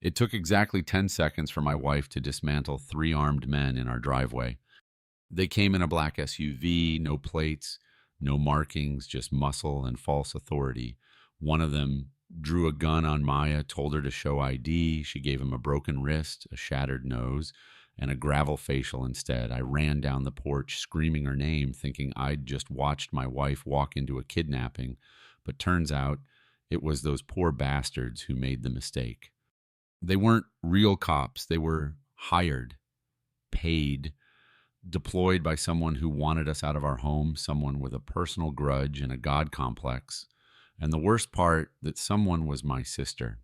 It took exactly 10 seconds for my wife to dismantle three armed men in our driveway. They came in a black SUV, no plates, no markings, just muscle and false authority. One of them drew a gun on Maya, told her to show ID. She gave him a broken wrist, a shattered nose, and a gravel facial instead. I ran down the porch screaming her name, thinking I'd just watched my wife walk into a kidnapping. But turns out it was those poor bastards who made the mistake. They weren't real cops, they were hired, paid, deployed by someone who wanted us out of our home, someone with a personal grudge and a God complex. And the worst part, that someone was my sister.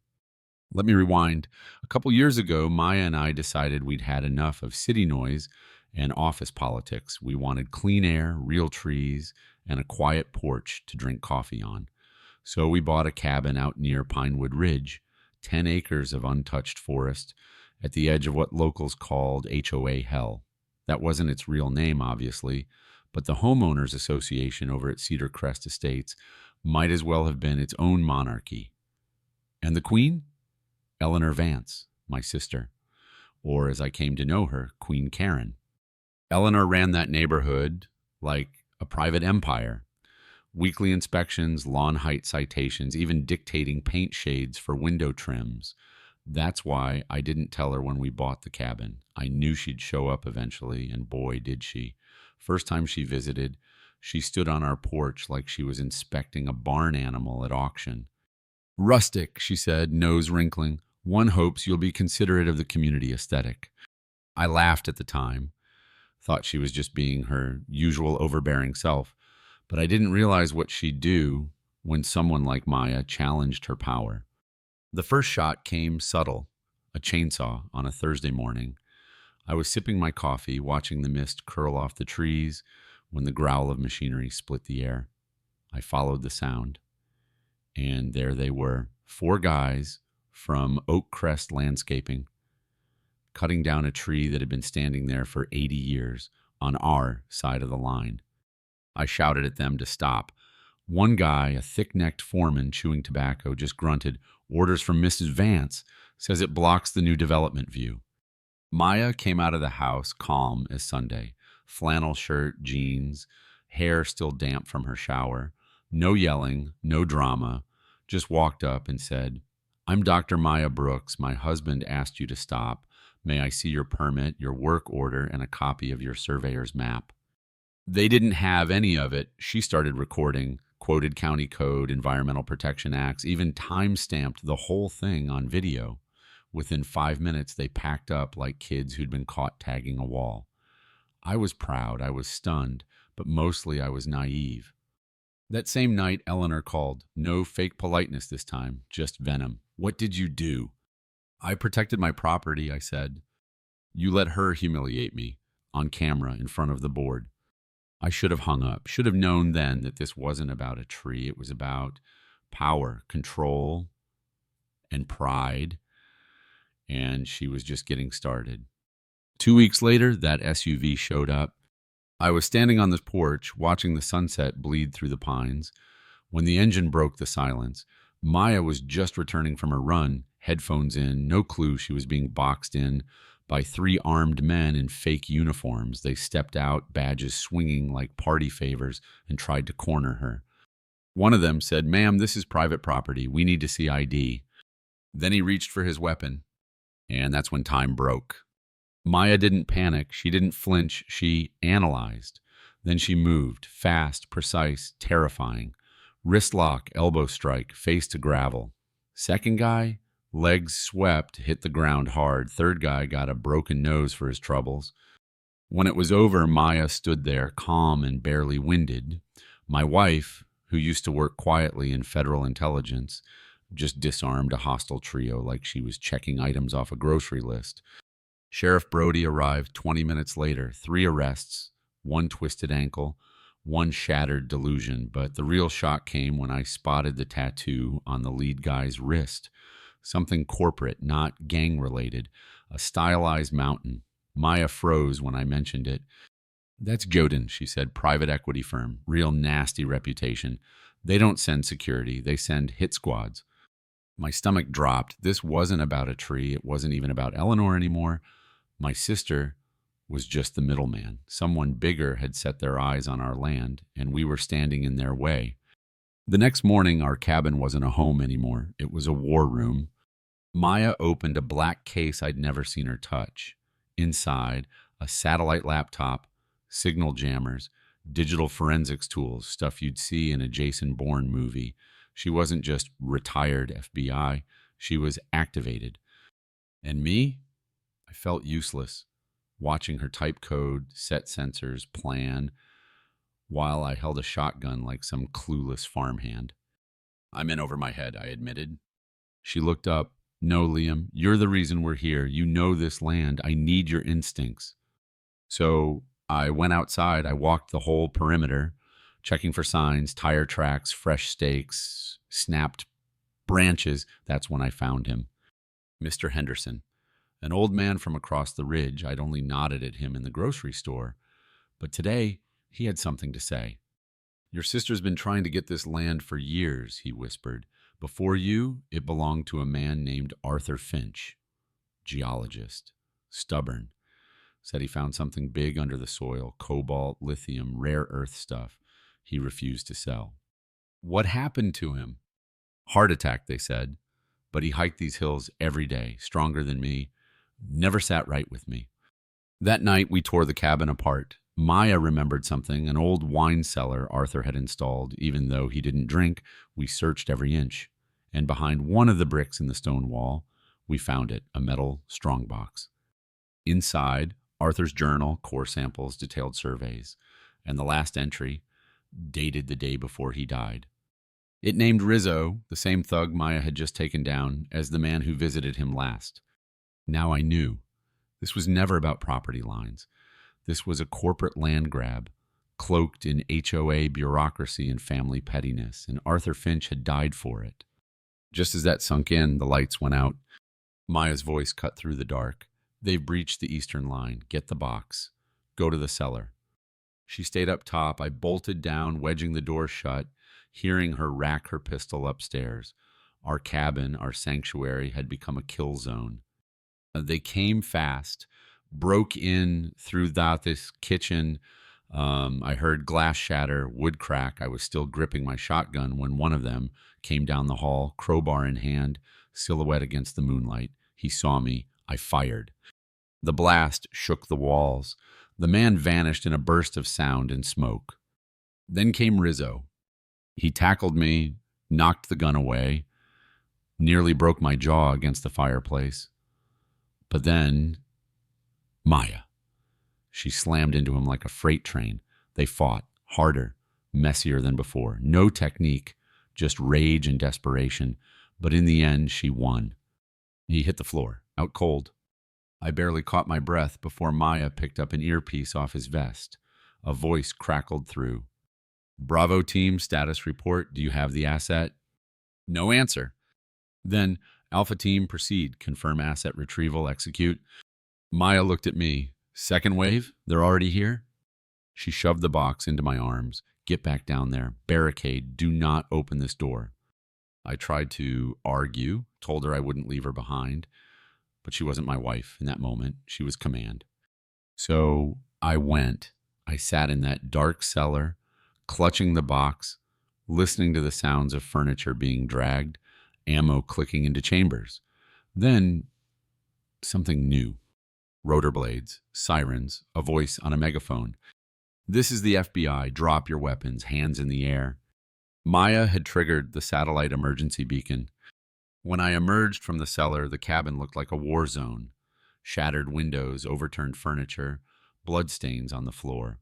Let me rewind. A couple years ago, Maya and I decided we'd had enough of city noise and office politics. We wanted clean air, real trees, and a quiet porch to drink coffee on. So we bought a cabin out near Pinewood Ridge, 10 acres of untouched forest at the edge of what locals called HOA hell. That wasn't its real name, obviously, but the homeowners association over at Cedar Crest Estates might as well have been its own monarchy. And the queen? Eleanor Vance, my sister, or as I came to know her, Queen Karen. Eleanor ran that neighborhood like a private empire. Weekly inspections, lawn height citations, even dictating paint shades for window trims. That's why I didn't tell her when we bought the cabin. I knew she'd show up eventually, and boy, did she. First time she visited, she stood on our porch like she was inspecting a barn animal at auction. Rustic, she said, nose wrinkling. One hopes you'll be considerate of the community aesthetic. I laughed at the time, thought she was just being her usual overbearing self, but I didn't realize what she'd do when someone like Maya challenged her power. The first shot came subtle, a chainsaw on a Thursday morning. I was sipping my coffee, watching the mist curl off the trees when the growl of machinery split the air. I followed the sound, and there they were, four guys from Oak Crest Landscaping, cutting down a tree that had been standing there for 80 years on our side of the line. I shouted at them to stop. One guy, a thick-necked foreman chewing tobacco, just grunted, "Orders from Mrs. Vance, says it blocks the new development view." Maya came out of the house calm as Sunday. Flannel shirt, jeans, hair still damp from her shower. No yelling, no drama. Just walked up and said, "I'm Dr. Maya Brooks. My husband asked you to stop. May I see your permit, your work order, and a copy of your surveyor's map?" They didn't have any of it. She started recording, quoted county code, environmental protection acts, even time-stamped the whole thing on video. Within 5 minutes, they packed up like kids who'd been caught tagging a wall. I was proud, I was stunned, but mostly I was naive. That same night, Eleanor called. No fake politeness this time, just venom. "What did you do?" "I protected my property," I said. "You let her humiliate me on camera in front of the board." I should have hung up, should have known then that this wasn't about a tree. It was about power, control, and pride. And she was just getting started. 2 weeks later, that SUV showed up. I was standing on the porch, watching the sunset bleed through the pines, when the engine broke the silence. Maya was just returning from her run, headphones in, no clue she was being boxed in by three armed men in fake uniforms. They stepped out, badges swinging like party favors, and tried to corner her. One of them said, "Ma'am, this is private property. We need to see ID." Then he reached for his weapon, and that's when time broke. Maya didn't panic. She didn't flinch. She analyzed. Then she moved, fast, precise, terrifying. Wrist lock, elbow strike, face to gravel. Second guy, legs swept, hit the ground hard. Third guy got a broken nose for his troubles. When it was over, Maya stood there, calm and barely winded. My wife, who used to work quietly in federal intelligence, just disarmed a hostile trio like she was checking items off a grocery list. Sheriff Brody arrived 20 minutes later. 3 arrests, 1 twisted ankle, 1 shattered delusion. But the real shock came when I spotted the tattoo on the lead guy's wrist. Something corporate, not gang-related. A stylized mountain. Maya froze when I mentioned it. "That's Godin," she said, "private equity firm. Real nasty reputation. They don't send security. They send hit squads." My stomach dropped. This wasn't about a tree. It wasn't even about Eleanor anymore. My sister was just the middleman. Someone bigger had set their eyes on our land, and we were standing in their way. The next morning, our cabin wasn't a home anymore. It was a war room. Maya opened a black case I'd never seen her touch. Inside, a satellite laptop, signal jammers, digital forensics tools, stuff you'd see in a Jason Bourne movie. She wasn't just retired FBI, she was activated. And me? I felt useless, watching her type code, set sensors, plan, while I held a shotgun like some clueless farmhand. I'm in over my head, I admitted. She looked up. No, Liam, you're the reason we're here. You know this land. I need your instincts. So I went outside. I walked the whole perimeter, checking for signs, tire tracks, fresh stakes, snapped branches. That's when I found him. Mr. Henderson, an old man from across the ridge. I'd only nodded at him in the grocery store. But today, he had something to say. Your sister's been trying to get this land for years, he whispered. Before you, it belonged to a man named Arthur Finch, geologist, stubborn. Said he found something big under the soil, cobalt, lithium, rare earth stuff. He refused to sell. What happened to him? Heart attack, they said. But he hiked these hills every day, stronger than me, never sat right with me. That night, we tore the cabin apart. Maya remembered something, an old wine cellar Arthur had installed. Even though he didn't drink, we searched every inch. And behind one of the bricks in the stone wall, we found it, a metal strongbox. Inside, Arthur's journal, core samples, detailed surveys. And the last entry, dated the day before he died. It named Rizzo, the same thug Maya had just taken down, as the man who visited him last. Now I knew. This was never about property lines. This was a corporate land grab, cloaked in HOA bureaucracy and family pettiness, and Arthur Finch had died for it. Just as that sunk in, the lights went out. Maya's voice cut through the dark. They've breached the eastern line. Get the box. Go to the cellar. She stayed up top. I bolted down, wedging the door shut, hearing her rack her pistol upstairs. Our cabin, our sanctuary, had become a kill zone. They came fast, broke in through this kitchen. I heard glass shatter, wood crack. I was still gripping my shotgun when one of them came down the hall, crowbar in hand, silhouette against the moonlight. He saw me. I fired. The blast shook the walls. The man vanished in a burst of sound and smoke. Then came Rizzo. He tackled me, knocked the gun away, nearly broke my jaw against the fireplace. But then, Maya. She slammed into him like a freight train. They fought, harder, messier than before. No technique, just rage and desperation. But in the end, she won. He hit the floor, out cold. I barely caught my breath before Maya picked up an earpiece off his vest. A voice crackled through. Bravo team, status report. Do you have the asset? No answer. Then, Alpha team, proceed. Confirm asset retrieval, execute. Maya looked at me. Second wave? They're already here? She shoved the box into my arms. Get back down there. Barricade. Do not open this door. I tried to argue, told her I wouldn't leave her behind, but she wasn't my wife in that moment. She was command. So I went. I sat in that dark cellar, clutching the box, listening to the sounds of furniture being dragged, ammo clicking into chambers. Then something new. Rotor blades, sirens, a voice on a megaphone. This is the FBI. Drop your weapons, hands in the air. Maya had triggered the satellite emergency beacon. When I emerged from the cellar, the cabin looked like a war zone. Shattered windows, overturned furniture, bloodstains on the floor.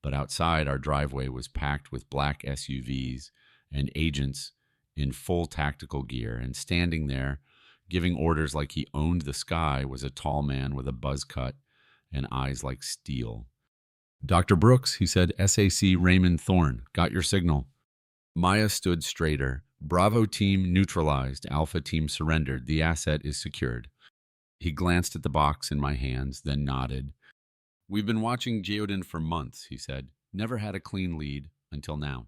But outside, our driveway was packed with black SUVs and agents in full tactical gear, and standing there, giving orders like he owned the sky, was a tall man with a buzz cut and eyes like steel. Dr. Brooks, he said, SAC Raymond Thorne, got your signal. Maya stood straighter. Bravo team neutralized. Alpha team surrendered. The asset is secured. He glanced at the box in my hands, then nodded. We've been watching Geoden for months, he said. Never had a clean lead until now.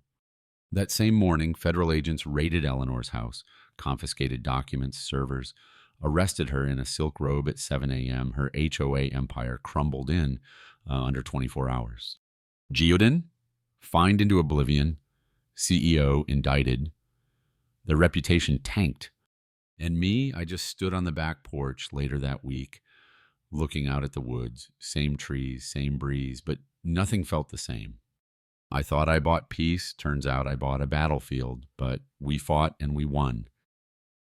That same morning, federal agents raided Eleanor's house, confiscated documents, servers, arrested her in a silk robe at 7 a.m. Her HOA empire crumbled in under 24 hours. Geodin, fined into oblivion, CEO indicted. Their reputation tanked. And me, I just stood on the back porch later that week, looking out at the woods, same trees, same breeze, but nothing felt the same. I thought I bought peace. Turns out I bought a battlefield, but we fought and we won.